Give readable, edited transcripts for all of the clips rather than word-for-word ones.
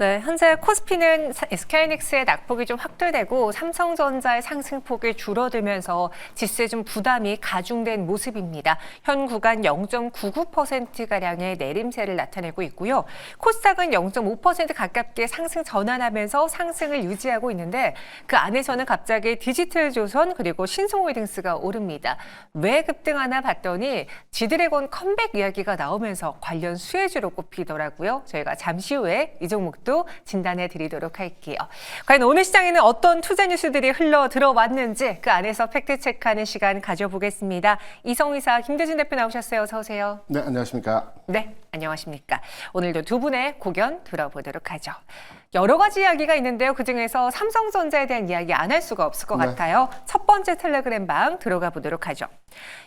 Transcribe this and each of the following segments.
네, 현재 코스피는 SK하이닉스의 낙폭이 좀 확대되고 삼성전자의 상승폭이 줄어들면서 지수에 좀 부담이 가중된 모습입니다. 현 구간 0.99%가량의 내림세를 나타내고 있고요. 코스닥은 0.5% 가깝게 상승 전환하면서 상승을 유지하고 있는데 그 안에서는 갑자기 디지털조선 그리고 신성홀딩스가 오릅니다. 왜 급등하나 봤더니 지드래곤 컴백 이야기가 나오면서 관련 수혜주로 꼽히더라고요. 저희가 잠시 후에 이 종목도 진단해 드리도록 할게요. 과연 오늘 시장에는 어떤 투자 뉴스들이 흘러 들어왔는지 그 안에서 팩트 체크하는 시간 가져보겠습니다. 이성의사 김대진 대표 나오셨어요. 어서 오세요. 네, 안녕하십니까. 네, 안녕하십니까. 오늘도 두 분의 고견 들어보도록 하죠. 여러 가지 이야기가 있는데요. 그중에서 삼성전자에 대한 이야기 안 할 수가 없을 것 같아요. 첫 번째 텔레그램 방 들어가 보도록 하죠.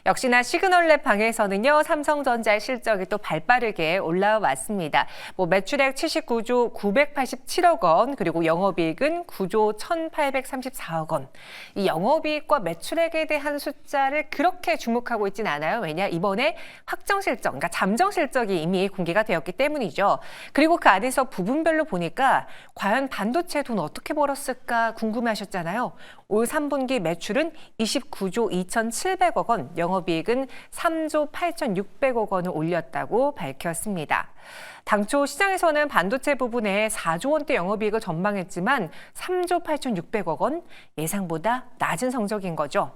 역시나 시그널랩 방에서는요. 삼성전자의 실적이 또 발빠르게 올라왔습니다. 매출액 79조 987억 원, 그리고 영업이익은 9조 1,834억 원. 이 영업이익과 매출액에 대한 숫자를 그렇게 주목하고 있진 않아요. 왜냐? 이번에 확정 실적, 그러니까 잠정 실적이 이미 공개가 되었기 때문이죠. 그리고 그 안에서 부분별로 보니까 과연 반도체 돈 어떻게 벌었을까 궁금해하셨잖아요. 올 3분기 매출은 29조 2,700억 원, 영업이익은 3조 8,600억 원을 올렸다고 밝혔습니다. 당초 시장에서는 반도체 부분에 4조 원대 영업이익을 전망했지만 3조 8,600억 원, 예상보다 낮은 성적인 거죠.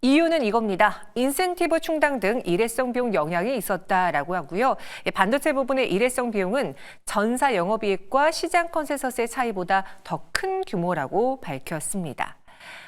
이유는 이겁니다. 인센티브 충당 등 일회성 비용 영향이 있었다라고 하고요. 반도체 부분의 일회성 비용은 전사 영업이익과 시장 컨센서스의 차이보다 더 큰 규모라고 밝혔습니다.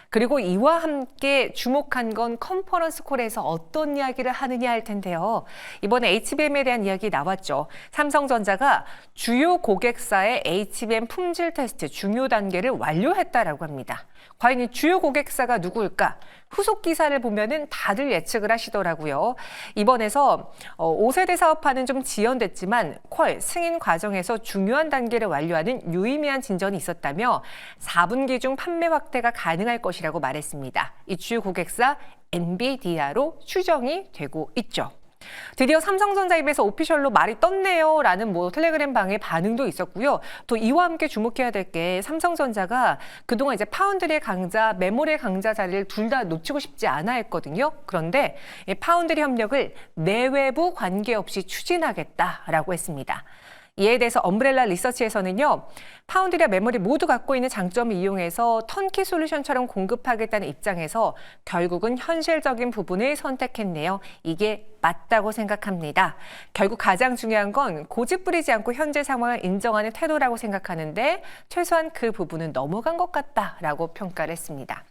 그리고 이와 함께 주목한 건 컨퍼런스 콜에서 어떤 이야기를 하느냐 할 텐데요. 이번에 HBM에 대한 이야기 나왔죠. 삼성전자가 주요 고객사의 HBM 품질 테스트 중요 단계를 완료했다라고 합니다. 과연 이 주요 고객사가 누구일까? 후속 기사를 보면은 다들 예측을 하시더라고요. 이번에서 5세대 사업화는 좀 지연됐지만 퀄 승인 과정에서 중요한 단계를 완료하는 유의미한 진전이 있었다며 4분기 중 판매 확대가 가능할 것이라고 말했습니다. 이 주요 고객사 엔비디아로 추정이 되고 있죠. 드디어 삼성전자 입에서 오피셜로 말이 떴네요 라는 텔레그램 방의 반응도 있었고요. 또 이와 함께 주목해야 될 게 삼성전자가 그동안 이제 파운드리의 강자, 메모리의 강자 자리를 둘 다 놓치고 싶지 않아 했거든요. 그런데 이 파운드리 협력을 내외부 관계없이 추진하겠다라고 했습니다. 이에 대해서 엄브렐라 리서치에서는요. 파운드리와 메모리 모두 갖고 있는 장점을 이용해서 턴키 솔루션처럼 공급하겠다는 입장에서 결국은 현실적인 부분을 선택했네요. 이게 맞다고 생각합니다. 결국 가장 중요한 건 고집 부리지 않고 현재 상황을 인정하는 태도라고 생각하는데 최소한 그 부분은 넘어간 것 같다라고 평가를 했습니다.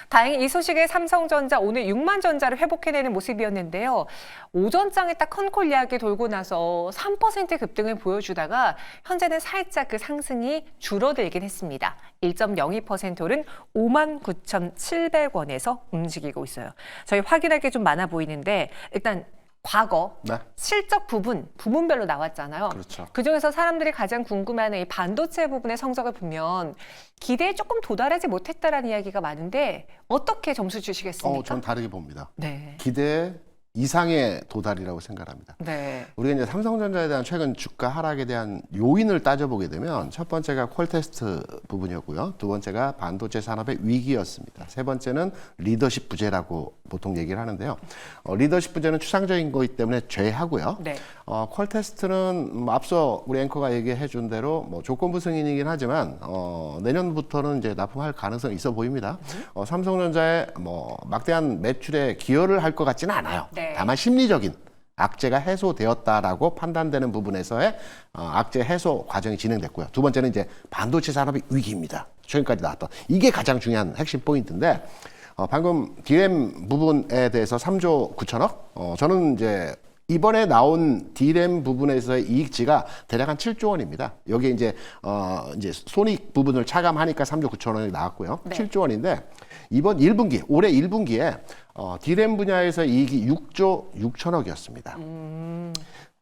다행히 이 소식에 삼성전자 오늘 6만 전자를 회복해내는 모습이었는데요. 오전장에 딱 컨콜 이야기 돌고 나서 3% 급등을 보여주다가 현재는 살짝 그 상승이 줄어들긴 했습니다. 1.02% 오른 59,700원에서 움직이고 있어요. 저희 확인할 게 좀 많아 보이는데 일단 과거 실적 부분별로 나왔잖아요. 그렇죠. 그중에서 사람들이 가장 궁금해하는 이 반도체 부분의 성적을 보면 기대에 조금 도달하지 못했다라는 이야기가 많은데 어떻게 점수 주시겠습니까? 전 다르게 봅니다. 네. 기대 이상의 도달이라고 생각합니다. 네. 우리가 이제 삼성전자에 대한 최근 주가 하락에 대한 요인을 따져보게 되면 첫 번째가 콜 테스트 부분이었고요. 두 번째가 반도체 산업의 위기였습니다. 세 번째는 리더십 부재라고 보통 얘기를 하는데요. 리더십 부재는 추상적인 거기 때문에 죄하고요. 네. 콜 테스트는 앞서 우리 앵커가 얘기해 준 대로 조건부 승인이긴 하지만 내년부터는 이제 납품할 가능성이 있어 보입니다. 삼성전자의 막대한 매출에 기여를 할 것 같지는 않아요. 네. 다만 심리적인 악재가 해소되었다라고 판단되는 부분에서의 악재 해소 과정이 진행됐고요. 두 번째는 이제 반도체 산업의 위기입니다. 최근까지 나왔던 이게 가장 중요한 핵심 포인트인데 방금 DRAM 부분에 대해서 3조 9천억 저는 이제 이번에 나온 DRAM 부분에서의 이익치가 대략 한 7조 원입니다. 여기에 이제 손익 부분을 차감하니까 3조 9천 원이 나왔고요. 네. 7조 원인데 이번 1분기, 올해 1분기에 DRAM 분야에서 이익이 6조 6천억이었습니다.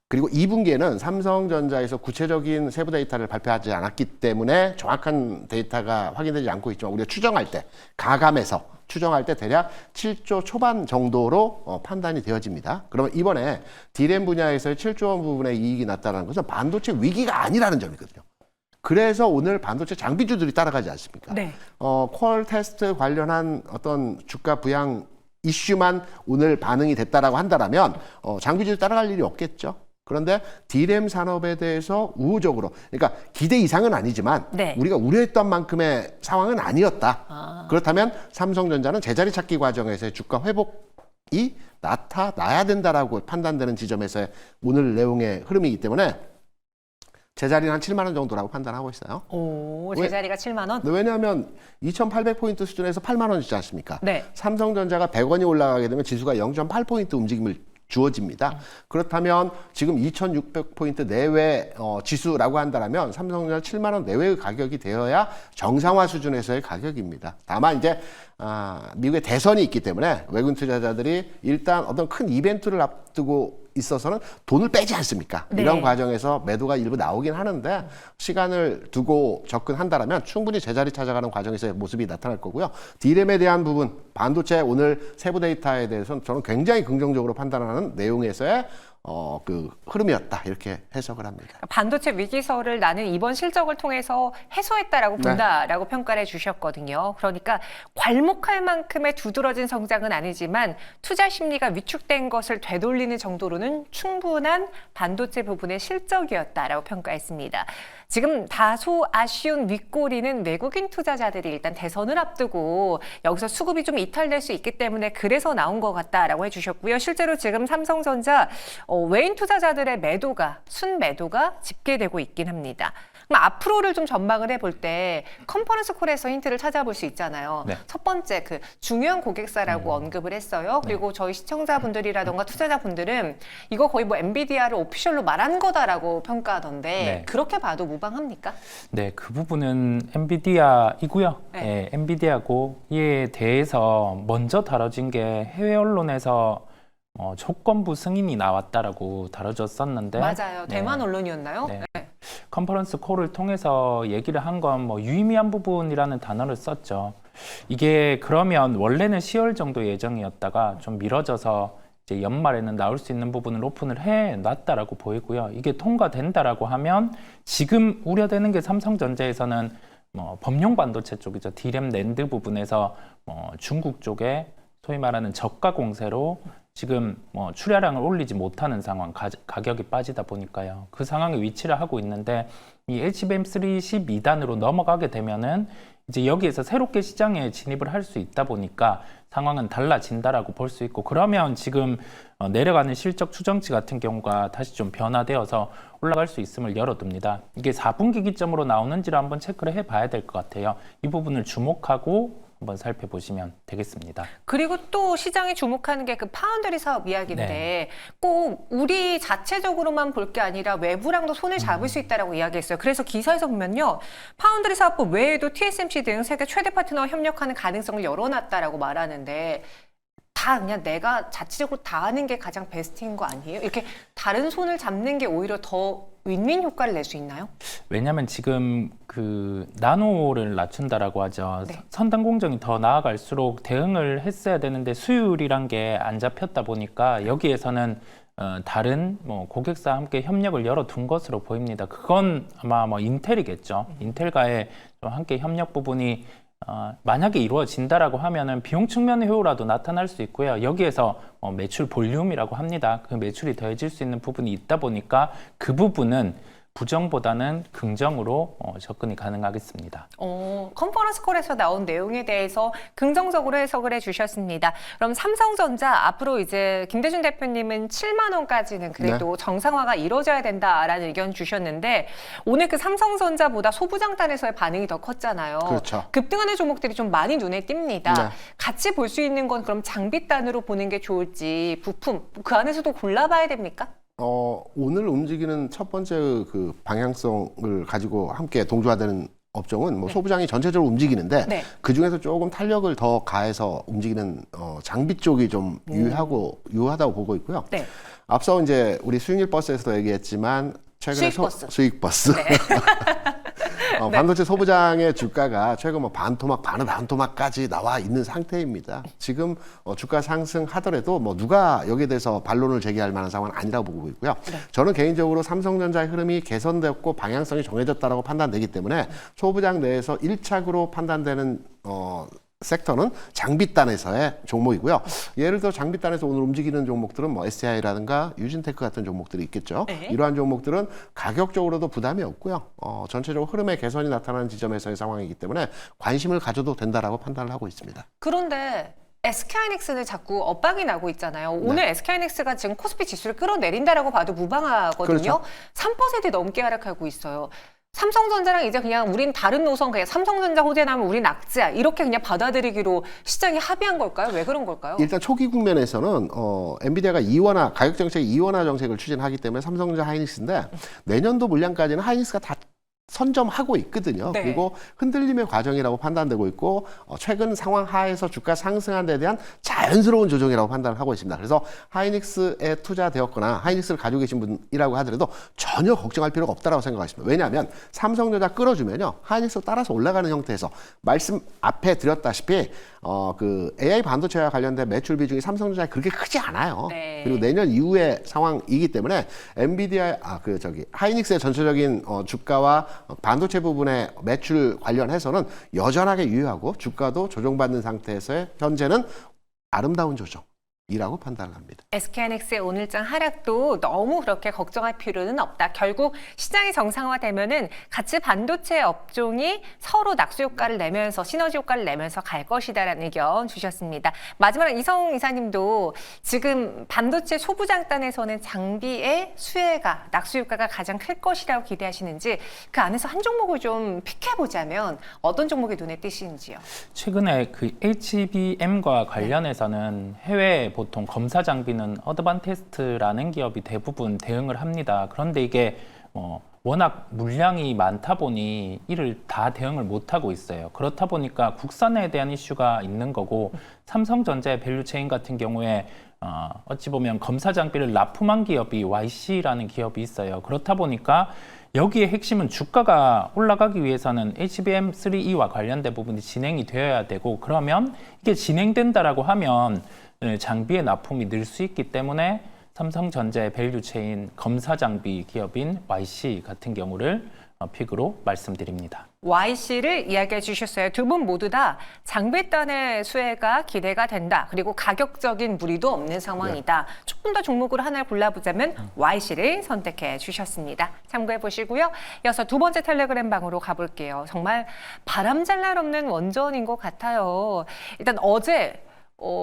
그리고 2분기에는 삼성전자에서 구체적인 세부 데이터를 발표하지 않았기 때문에 정확한 데이터가 확인되지 않고 있지만 우리가 추정할 때 가감해서 추정할 때 대략 7조 초반 정도로 판단이 되어집니다. 그러면 이번에 DRAM 분야에서의 7조 원 부분의 이익이 났다는 것은 반도체 위기가 아니라는 점이거든요. 그래서 오늘 반도체 장비주들이 따라가지 않습니까? 네. 퀄 테스트 관련한 어떤 주가 부양 이슈만 오늘 반응이 됐다라고 한다라면 장비주들 따라갈 일이 없겠죠. 그런데 D램 산업에 대해서 우호적으로, 그러니까 기대 이상은 아니지만 네. 우리가 우려했던 만큼의 상황은 아니었다. 그렇다면 삼성전자는 제자리 찾기 과정에서의 주가 회복이 나타나야 된다라고 판단되는 지점에서의 오늘 내용의 흐름이기 때문에 제자리는 한 7만 원 정도라고 판단하고 있어요. 오, 제자리가 7만 원? 왜냐하면 2,800포인트 수준에서 8만 원이지 않습니까? 네. 삼성전자가 100원이 올라가게 되면 지수가 0.8포인트 움직임을 주어집니다. 그렇다면 지금 2,600포인트 내외 지수라고 한다면 삼성전자 7만 원 내외의 가격이 되어야 정상화 수준에서의 가격입니다. 다만 이제 미국의 대선이 있기 때문에 외국인 투자자들이 일단 어떤 큰 이벤트를 앞두고 있어서는 돈을 빼지 않습니까? 네. 이런 과정에서 매도가 일부 나오긴 하는데 시간을 두고 접근한다면 충분히 제자리 찾아가는 과정에서의 모습이 나타날 거고요. D램에 대한 부분, 반도체 오늘 세부 데이터에 대해서는 저는 굉장히 긍정적으로 판단하는 내용에서의 그 흐름이었다 이렇게 해석을 합니다. 반도체 위기설을 나는 이번 실적을 통해서 해소했다라고 본다라고 평가를 해주셨거든요. 그러니까 괄목할 만큼의 두드러진 성장은 아니지만 투자 심리가 위축된 것을 되돌리는 정도로는 충분한 반도체 부분의 실적이었다라고 평가했습니다. 지금 다소 아쉬운 윗꼬리는 외국인 투자자들이 일단 대선을 앞두고 여기서 수급이 좀 이탈될 수 있기 때문에 그래서 나온 것 같다라고 해주셨고요. 실제로 지금 삼성전자 외인 투자자들의 매도가 순매도가 집계되고 있긴 합니다. 그럼 앞으로를 좀 전망을 해볼 때 컨퍼런스 콜에서 힌트를 찾아볼 수 있잖아요. 네. 첫 번째 그 중요한 고객사라고 언급을 했어요. 그리고 저희 시청자분들이라던가 투자자분들은 이거 거의 뭐 엔비디아를 오피셜로 말한 거다라고 평가하던데 네. 그렇게 봐도 무방합니까? 네, 그 부분은 엔비디아이고요. 네. 네, 엔비디아고 이에 대해서 먼저 다뤄진 게 해외 언론에서 조건부 승인이 나왔다라고 다뤄졌었는데 맞아요. 네. 대만 언론이었나요? 네. 네. 컨퍼런스 콜을 통해서 얘기를 한 건 뭐 유의미한 부분이라는 단어를 썼죠. 이게 그러면 원래는 10월 정도 예정이었다가 좀 미뤄져서 이제 연말에는 나올 수 있는 부분을 오픈을 해놨다라고 보이고요. 이게 통과된다라고 하면 지금 우려되는 게 삼성전자에서는 범용 반도체 쪽이죠. D램 낸드 부분에서 중국 쪽에 소위 말하는 저가 공세로 지금 출하량을 올리지 못하는 상황, 가격이 빠지다 보니까요. 그 상황에 위치를 하고 있는데 이 HBM3 12단으로 넘어가게 되면은 이제 여기에서 새롭게 시장에 진입을 할 수 있다 보니까 상황은 달라진다라고 볼 수 있고, 그러면 지금 내려가는 실적 추정치 같은 경우가 다시 좀 변화되어서 올라갈 수 있음을 열어둡니다. 이게 4분기 기점으로 나오는지를 한번 체크를 해봐야 될 것 같아요. 이 부분을 주목하고 한번 살펴보시면 되겠습니다. 그리고 또 시장이 주목하는 게 그 파운드리 사업 이야기인데 네. 꼭 우리 자체적으로만 볼 게 아니라 외부랑도 손을 잡을 수 있다라고 이야기했어요. 그래서 기사에서 보면요. 파운드리 사업부 외에도 TSMC 등 세계 최대 파트너와 협력하는 가능성을 열어놨다라고 말하는데 다 그냥 내가 자체적으로 다 하는 게 가장 베스트인 거 아니에요? 이렇게 다른 손을 잡는 게 오히려 더 윈윈 효과를 낼 수 있나요? 왜냐하면 지금 그 나노를 낮춘다라고 하죠. 네. 선단 공정이 더 나아갈수록 대응을 했어야 되는데 수율이란 게 안 잡혔다 보니까 여기에서는 다른 고객사와 함께 협력을 열어둔 것으로 보입니다. 그건 아마 인텔이겠죠. 인텔과의 좀 함께 협력 부분이 만약에 이루어진다라고 하면은 비용 측면의 효과라도 나타날 수 있고요. 여기에서 매출 볼륨이라고 합니다. 그 매출이 더해질 수 있는 부분이 있다 보니까 그 부분은 부정보다는 긍정으로 접근이 가능하겠습니다. 컨퍼런스 콜에서 나온 내용에 대해서 긍정적으로 해석을 해주셨습니다. 그럼 삼성전자 앞으로 이제 김대중 대표님은 7만 원까지는 그래도 정상화가 이루어져야 된다라는 의견 주셨는데 오늘 그 삼성전자보다 소부장단에서의 반응이 더 컸잖아요. 그렇죠. 급등하는 종목들이 좀 많이 눈에 띕니다. 네. 같이 볼 수 있는 건 그럼 장비단으로 보는 게 좋을지 부품 그 안에서도 골라봐야 됩니까? 오늘 움직이는 첫 번째 그 방향성을 가지고 함께 동조화되는 업종은 소부장이 전체적으로 움직이는데 네. 그 중에서 조금 탄력을 더 가해서 움직이는 장비 쪽이 좀 유효하다고 보고 있고요. 네. 앞서 이제 우리 수익률 버스에서도 얘기했지만 최근에 수익버스. 수익버스. 네. 반도체 소부장의 주가가 최근 뭐 반토막, 반토막까지 나와 있는 상태입니다. 지금 주가 상승하더라도 뭐 누가 여기에 대해서 반론을 제기할 만한 상황은 아니라고 보고 있고요. 저는 개인적으로 삼성전자의 흐름이 개선됐고 방향성이 정해졌다라고 판단되기 때문에 소부장 내에서 1착으로 판단되는 섹터는 장비단에서의 종목이고요. 예를 들어 장비단에서 오늘 움직이는 종목들은 뭐 SDI라든가 유진테크 같은 종목들이 있겠죠. 네. 이러한 종목들은 가격적으로도 부담이 없고요. 전체적으로 흐름의 개선이 나타나는 지점에서의 상황이기 때문에 관심을 가져도 된다라고 판단을 하고 있습니다. 그런데 SK하이닉스는 자꾸 엇박이 나고 있잖아요. 오늘 네. SK하이닉스가 지금 코스피 지수를 끌어내린다라고 봐도 무방하거든요. 그렇죠. 3% 넘게 하락하고 있어요. 삼성전자랑 이제 그냥 우린 다른 노선, 그냥 삼성전자 호재 나면 우린 악재야, 이렇게 그냥 받아들이기로 시장이 합의한 걸까요? 왜 그런 걸까요? 일단 초기 국면에서는 엔비디아가 이원화 가격 정책 이원화 정책을 추진하기 때문에 삼성전자 하이닉스인데 내년도 물량까지는 하이닉스가 다 선점하고 있거든요. 네. 그리고 흔들림의 과정이라고 판단되고 있고 최근 상황 하에서 주가 상승한 데 대한 자연스러운 조정이라고 판단을 하고 있습니다. 그래서 하이닉스에 투자되었거나 하이닉스를 가지고 계신 분이라고 하더라도 전혀 걱정할 필요가 없다고 생각하십니다. 왜냐하면 삼성전자 끌어주면요, 하이닉스 따라서 올라가는 형태에서 말씀 앞에 드렸다시피 그 AI 반도체와 관련된 매출 비중이 삼성전자에 그렇게 크지 않아요. 네. 그리고 내년 이후의 상황이기 때문에 엔비디아 하이닉스의 전체적인 주가와 반도체 부분의 매출 관련해서는 여전하게 유효하고 주가도 조정받는 상태에서의 현재는 아름다운 조정이라고 판단을 합니다. SK하이닉스의 오늘장 하락도 너무 그렇게 걱정할 필요는 없다. 결국 시장이 정상화되면은 같이 반도체 업종이 서로 낙수 효과를 내면서 시너지 효과를 내면서 갈 것이다라는 의견 주셨습니다. 마지막으로 이성 이사님도 지금 반도체 소부장단에서는 장비의 수혜가, 낙수 효과가 가장 클 것이라고 기대하시는지, 그 안에서 한 종목을 좀 픽해보자면 어떤 종목이 눈에 띄시는지요? 최근에 그 HBM과 관련해서는 해외 보통 검사 장비는 어드반테스트라는 기업이 대부분 대응을 합니다. 그런데 이게 워낙 물량이 많다 보니 이를 다 대응을 못하고 있어요. 그렇다 보니까 국산에 대한 이슈가 있는 거고, 삼성전자의 밸류체인 같은 경우에 어찌 보면 검사 장비를 납품한 기업이 YC라는 기업이 있어요. 그렇다 보니까 여기에 핵심은 주가가 올라가기 위해서는 HBM3E와 관련된 부분이 진행이 되어야 되고, 그러면 이게 진행된다라고 하면 장비의 납품이 늘 수 있기 때문에 삼성전자의 밸류체인 검사 장비 기업인 YC 같은 경우를 픽으로 말씀드립니다. YC를 이야기해 주셨어요. 두 분 모두 다 장비단의 수혜가 기대가 된다. 그리고 가격적인 무리도 없는 상황이다. 조금 더 종목으로 하나를 골라보자면 YC를 선택해 주셨습니다. 참고해 보시고요. 이어서 두 번째 텔레그램 방으로 가볼게요. 정말 바람잘 날 없는 원전인 것 같아요. 일단 어제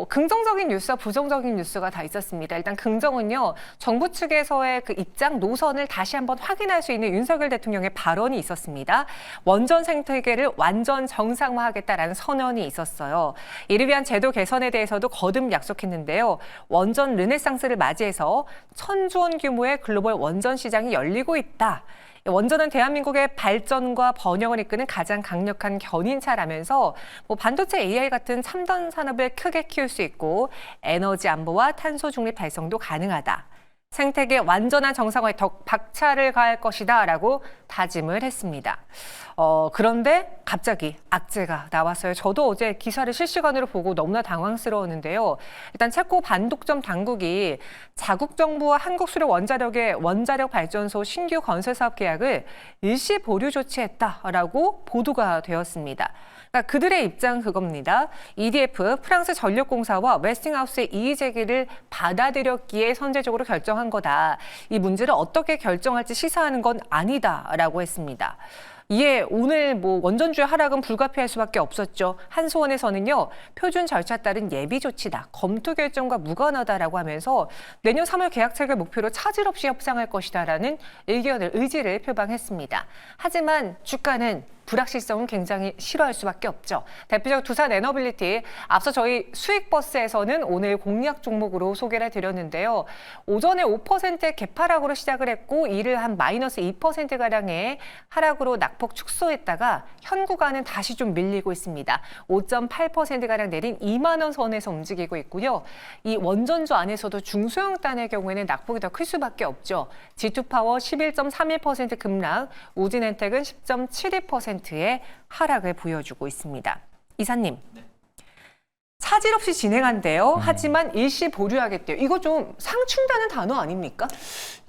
긍정적인 뉴스와 부정적인 뉴스가 다 있었습니다. 일단 긍정은요, 정부 측에서의 그 입장 노선을 다시 한번 확인할 수 있는 윤석열 대통령의 발언이 있었습니다. 원전 생태계를 완전 정상화하겠다라는 선언이 있었어요. 이를 위한 제도 개선에 대해서도 거듭 약속했는데요. 원전 르네상스를 맞이해서 1,000조 원 규모의 글로벌 원전 시장이 열리고 있다. 원전은 대한민국의 발전과 번영을 이끄는 가장 강력한 견인차라면서 반도체 AI 같은 첨단 산업을 크게 키울 수 있고 에너지 안보와 탄소 중립 달성도 가능하다. 생태계 완전한 정상화에 더 박차를 가할 것이다 라고 다짐을 했습니다. 그런데 갑자기 악재가 나왔어요. 저도 어제 기사를 실시간으로 보고 너무나 당황스러웠는데요. 일단 체코 반독점 당국이 자국 정부와 한국수력 원자력의 원자력 발전소 신규 건설 사업 계약을 일시 보류 조치했다라고 보도가 되었습니다. 그러니까 그들의 입장 그겁니다. EDF, 프랑스 전력공사와 웨스팅하우스의 이의 제기를 받아들였기에 선제적으로 결정한 거다. 이 문제를 어떻게 결정할지 시사하는 건 아니다라고 했습니다. 이에 오늘 원전주의 하락은 불가피할 수밖에 없었죠. 한수원에서는요, 표준 절차 따른 예비 조치다, 검토 결정과 무관하다라고 하면서 내년 3월 계약 체결 목표로 차질 없이 협상할 것이다라는 의지를 표방했습니다. 하지만 주가는 불확실성은 굉장히 싫어할 수밖에 없죠. 대표적 두산 에너빌리티, 앞서 저희 수익버스에서는 오늘 공략 종목으로 소개를 해드렸는데요. 오전에 5%의 개파락으로 시작을 했고 이를 한 마이너스 2%가량의 하락으로 낙폭 축소했다가 현 구간은 다시 좀 밀리고 있습니다. 5.8%가량 내린 2만 원 선에서 움직이고 있고요. 이 원전주 안에서도 중소형단의 경우에는 낙폭이 더 클 수밖에 없죠. G2파워 11.31% 급락, 우진엔텍은 10.72%의 하락을 보여주고 있습니다. 이사님. 차질 없이 진행한대요. 하지만 일시 보류하겠대요. 이거 좀 상충되는 단어 아닙니까?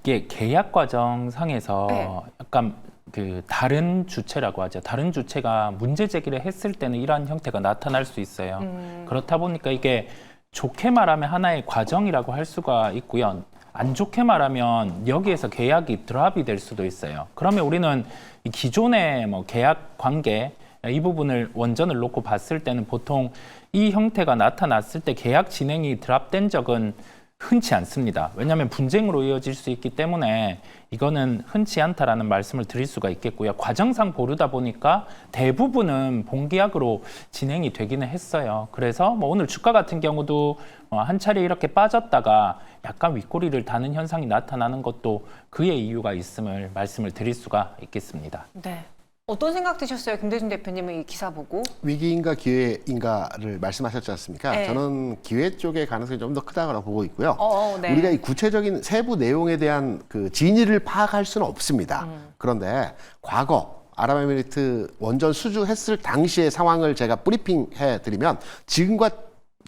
이게 계약 과정상에서 네. 약간 그 다른 주체라고 하죠. 다른 주체가 문제 제기를 했을 때는 이러한 형태가 나타날 수 있어요. 그렇다 보니까 이게 좋게 말하면 하나의 과정이라고 할 수가 있고요. 안 좋게 말하면 여기에서 계약이 드랍이 될 수도 있어요. 그러면 우리는 이 기존의 뭐 계약 관계 이 부분을 원전을 놓고 봤을 때는 보통 이 형태가 나타났을 때 계약 진행이 드랍된 적은 흔치 않습니다. 왜냐하면 분쟁으로 이어질 수 있기 때문에 이거는 흔치 않다라는 말씀을 드릴 수가 있겠고요. 과정상 보류다 보니까 대부분은 본계약으로 진행이 되기는 했어요. 그래서 뭐 오늘 주가 같은 경우도 한 차례 이렇게 빠졌다가 약간 윗꼬리를 다는 현상이 나타나는 것도 그의 이유가 있음을 말씀을 드릴 수가 있겠습니다. 네. 어떤 생각 드셨어요? 김대중 대표님은 이 기사 보고? 위기인가 기회인가를 말씀하셨지 않습니까? 네. 저는 기회 쪽의 가능성이 좀 더 크다고 보고 있고요. 네. 우리가 이 구체적인 세부 내용에 대한 그 진위를 파악할 수는 없습니다. 그런데 과거 아랍에미리트 원전 수주했을 당시의 상황을 제가 브리핑해 드리면 지금과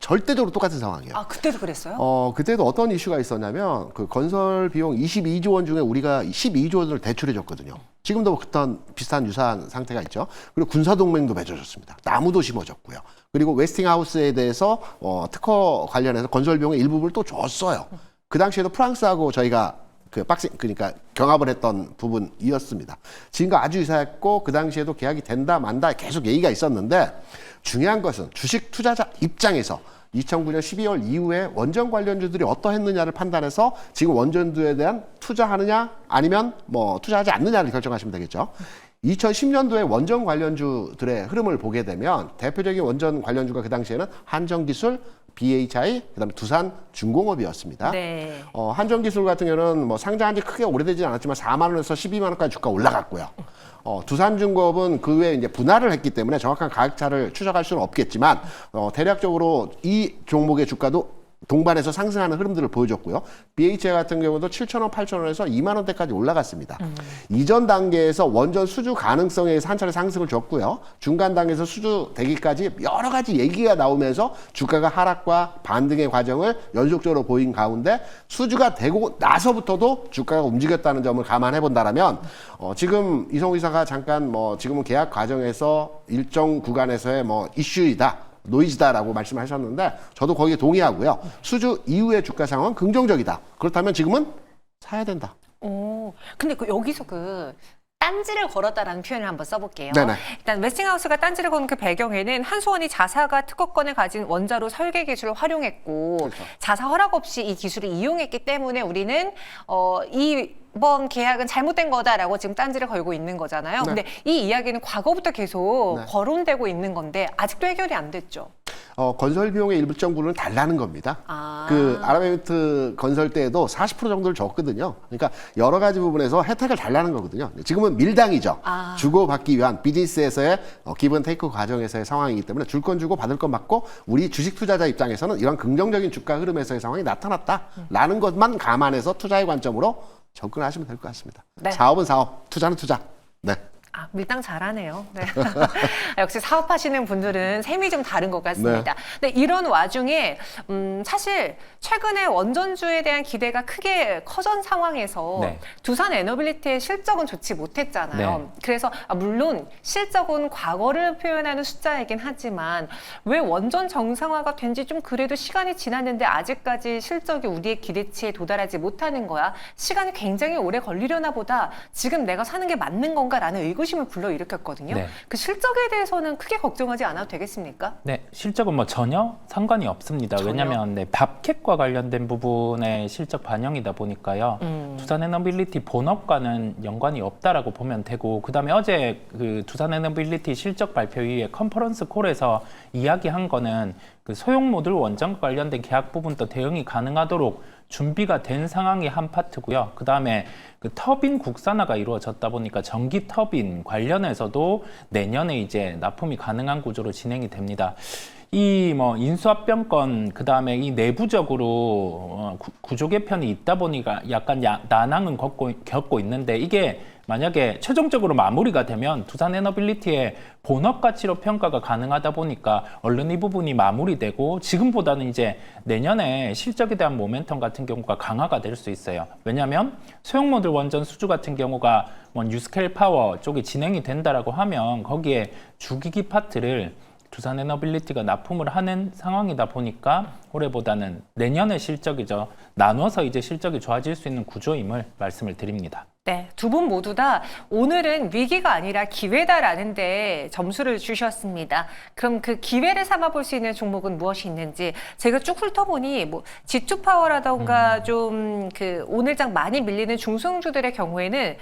절대적으로 똑같은 상황이에요. 아, 그때도 그랬어요? 그때도 어떤 이슈가 있었냐면 그 건설 비용 22조 원 중에 우리가 12조 원을 대출해 줬거든요. 지금도 그런 비슷한 유사한 상태가 있죠. 그리고 군사동맹도 맺어줬습니다. 나무도 심어줬고요. 그리고 웨스팅하우스에 대해서 특허 관련해서 건설 비용의 일부분을 또 줬어요. 그 당시에도 프랑스하고 저희가 그러니까 경합을 했던 부분이었습니다. 지금과 아주 유사했고 그 당시에도 계약이 된다 만다 계속 얘기가 있었는데 중요한 것은 주식 투자자 입장에서 2009년 12월 이후에 원전 관련주들이 어떠했느냐를 판단해서 지금 원전주에 대한 투자하느냐 아니면 뭐 투자하지 않느냐를 결정하시면 되겠죠. 2010년도에 원전 관련주들의 흐름을 보게 되면 대표적인 원전 관련주가 그 당시에는 한전기술, BHI, 그다음에 두산중공업이었습니다. 네. 한전기술 같은 경우는 뭐 상장한 지 크게 오래되지 않았지만 4만 원에서 12만 원까지 주가 올라갔고요. 두산중공업은 그 외에 이제 분할을 했기 때문에 정확한 가격차를 추적할 수는 없겠지만 대략적으로 이 종목의 주가도 동반해서 상승하는 흐름들을 보여줬고요. BHI 같은 경우도 7,000원, 8,000원에서 2만 원대까지 올라갔습니다. 이전 단계에서 원전 수주 가능성에 한 차례 상승을 줬고요. 중간 단계에서 수주 되기까지 여러 가지 얘기가 나오면서 주가가 하락과 반등의 과정을 연속적으로 보인 가운데 수주가 되고 나서부터도 주가가 움직였다는 점을 감안해 본다라면 지금 이성우 이사가 잠깐 지금은 계약 과정에서 일정 구간에서의 이슈이다. 노이즈다라고 말씀하셨는데 저도 거기에 동의하고요. 수주 이후의 주가 상황은 긍정적이다. 그렇다면 지금은 사야 된다. 근데 여기서 딴지를 걸었다라는 표현을 한번 써볼게요. 네네. 일단 웨스팅하우스가 딴지를 거는 그 배경에는 한수원이 자사가 특허권을 가진 원자로 설계 기술을 활용했고 그렇죠. 자사 허락 없이 이 기술을 이용했기 때문에 우리는 이번 계약은 잘못된 거다라고 지금 딴지를 걸고 있는 거잖아요. 네. 근데 이 이야기는 과거부터 계속 네. 거론되고 있는 건데 아직도 해결이 안 됐죠. 건설 비용의 일정 부분은 달라는 겁니다. 그 아랍에미리트 건설 때에도 40% 정도를 줬거든요. 그러니까 여러 가지 부분에서 혜택을 달라는 거거든요. 지금은 밀당이죠. 주고받기 위한 비즈니스에서의 기본 테이크 과정에서의 상황이기 때문에 줄 건 주고 받을 건 받고 우리 주식 투자자 입장에서는 이런 긍정적인 주가 흐름에서의 상황이 나타났다라는 것만 감안해서 투자의 관점으로 접근하시면 될 것 같습니다. 네. 사업은 사업, 투자는 투자. 네. 밀당 잘하네요. 네. 역시 사업하시는 분들은 셈이 좀 다른 것 같습니다. 근데 이런 와중에 사실 최근에 원전주에 대한 기대가 크게 커진 상황에서 네. 두산 에너빌리티의 실적은 좋지 못했잖아요. 네. 그래서 물론 실적은 과거를 표현하는 숫자이긴 하지만 왜 원전 정상화가 된 지 좀 그래도 시간이 지났는데 아직까지 실적이 우리의 기대치에 도달하지 못하는 거야. 시간이 굉장히 오래 걸리려나 보다. 지금 내가 사는 게 맞는 건가라는 의견 의구심을 불러일으켰거든요. 네. 그 실적에 대해서는 크게 걱정하지 않아도 되겠습니까? 네, 실적은 뭐 전혀 상관이 없습니다. 전혀? 왜냐하면 네, 밥캣과 관련된 부분의 실적 반영이다 보니까요. 두산에너빌리티 본업과는 연관이 없다라고 보면 되고, 그다음에 어제 그 두산에너빌리티 실적 발표 이후에 컨퍼런스 콜에서 이야기한 거는 그 소형 모듈 원전과 관련된 계약 부분도 대응이 가능하도록 준비가 된 상황이 한 파트고요. 그다음에 그 터빈 국산화가 이루어졌다 보니까 전기 터빈 관련해서도 내년에 이제 납품이 가능한 구조로 진행이 됩니다. 이 뭐 인수합병권 그다음에 이 내부적으로 구조 개편이 있다 보니까 약간 난항은 겪고 있는데, 이게 만약에 최종적으로 마무리가 되면 두산에너빌리티의 본업 가치로 평가가 가능하다 보니까 얼른 이 부분이 마무리되고 지금보다는 이제 내년에 실적에 대한 모멘텀 같은 경우가 강화가 될 수 있어요. 왜냐하면 소형 모듈 원전 수주 같은 경우가 뭐 뉴스케일 파워 쪽이 진행이 된다라고 하면 거기에 주기기 파트를 두산에너빌리티가 납품을 하는 상황이다 보니까 올해보다는 내년의 실적이죠. 나눠서 이제 실적이 좋아질 수 있는 구조임을 말씀을 드립니다. 네, 두 분 모두 다 오늘은 위기가 아니라 기회다라는 데 점수를 주셨습니다. 그럼 그 기회를 삼아볼 수 있는 종목은 무엇이 있는지 제가 쭉 훑어보니 뭐 G2파워라던가 좀 그 오늘장 많이 밀리는 중소형주들의 경우에는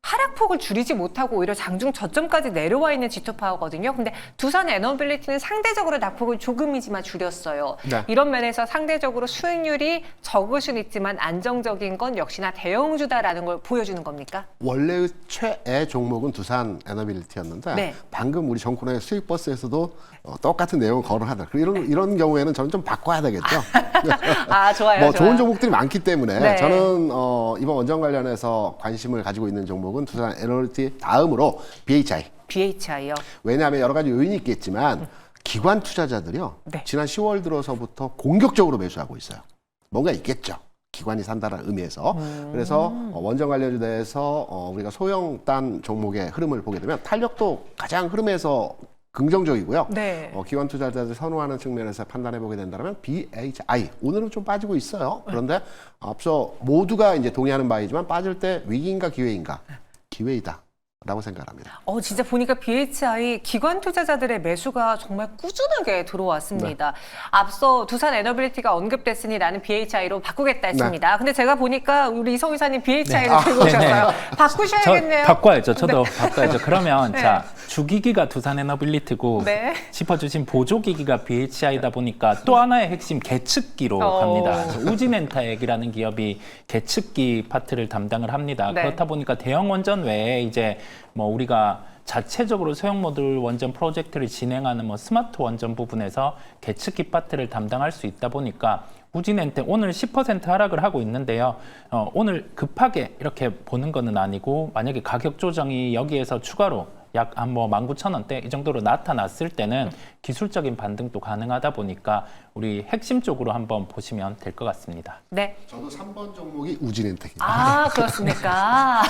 하락폭을 줄이지 못하고 오히려 장중 저점까지 내려와 있는 G2파워거든요. 근데 두산에너빌리티는 상대적으로 낙폭을 조금이지만 줄였어요. 네. 이런 면에서 상대적으로 수익률이 적을 수는 있지만 안정적인 건 역시나 대형주다라는 걸 보여주는 겁니까? 원래의 최애 종목은 두산에너빌리티였는데 네. 방금 우리 정코너의 수익버스에서도 똑같은 내용을 거론하다. 이런 경우에는 저는 좀 바꿔야 되겠죠. 아, 좋아요. 뭐 좋아요. 좋은 종목들이 많기 때문에 네. 저는 이번 원전 관련해서 관심을 가지고 있는 종목은 두산에너빌리티 다음으로 BHI요. 왜냐하면 여러 가지 요인이 있겠지만 기관 투자자들이요. 네. 지난 10월 들어서부터 공격적으로 매수하고 있어요. 뭔가 있겠죠. 기관이 산다는 의미에서. 그래서 원전 관련주에 대해서 우리가 소형단 종목의 흐름을 보게 되면 탄력도 가장 흐름에서 긍정적이고요. 네. 기관 투자자들 선호하는 측면에서 판단해 보게 된다면 BHI 오늘은 좀 빠지고 있어요. 그런데 앞서 모두가 이제 동의하는 바이지만 빠질 때 위기인가 기회인가? 기회이다라고 생각합니다. 진짜 보니까 BHI 기관 투자자들의 매수가 정말 꾸준하게 들어왔습니다. 앞서 두산에너빌리티가 언급됐으니 나는 BHI로 바꾸겠다 했습니다. 근데 제가 보니까 우리 이성 이사님 BHI를 들고 오셨어요. 바꾸셔야겠네요. 바꿔야죠. 저도 바꿔야죠. 그러면 네. 자, 주기기가 두산에너빌리티고 네. 짚어주신 보조기기가 BHI다 보니까 또 하나의 핵심 계측기로 갑니다. 우진엔타액이라는 기업이 계측기 파트를 담당을 합니다. 네. 그렇다 보니까 대형 원전 외에 이제 뭐 우리가 자체적으로 소형 모듈 원전 프로젝트를 진행하는 뭐 스마트 원전 부분에서 계측기 파트를 담당할 수 있다 보니까 우진엔테 오늘 10% 하락을 하고 있는데요. 오늘 급하게 이렇게 보는 거는 아니고 만약에 가격 조정이 여기에서 추가로 약 한 뭐 19,000원대 이 정도로 나타났을 때는 기술적인 반등도 가능하다 보니까 우리 핵심 쪽으로 한번 보시면 될 것 같습니다. 네. 저도 3번 종목이 우진엔텍입니다. 아, 그렇습니까?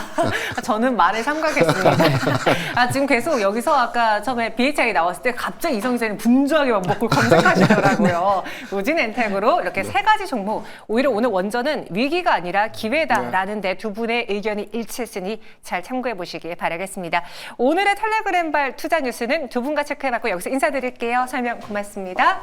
저는 말을 삼가겠습니다. 지금 계속 여기서 아까 처음에 BHI 나왔을 때 갑자기 이성 기자님 분주하게 먹고 검색하시더라고요. 우진엔텍으로 이렇게 세 가지 종목. 오히려 오늘 원전은 위기가 아니라 기회다라는 데 두 분의 의견이 일치했으니 잘 참고해 보시길 바라겠습니다. 오늘의 텔레그램발 투자 뉴스는 두 분과 체크해봤고 여기서 인사드릴게요. 설명 고맙습니다.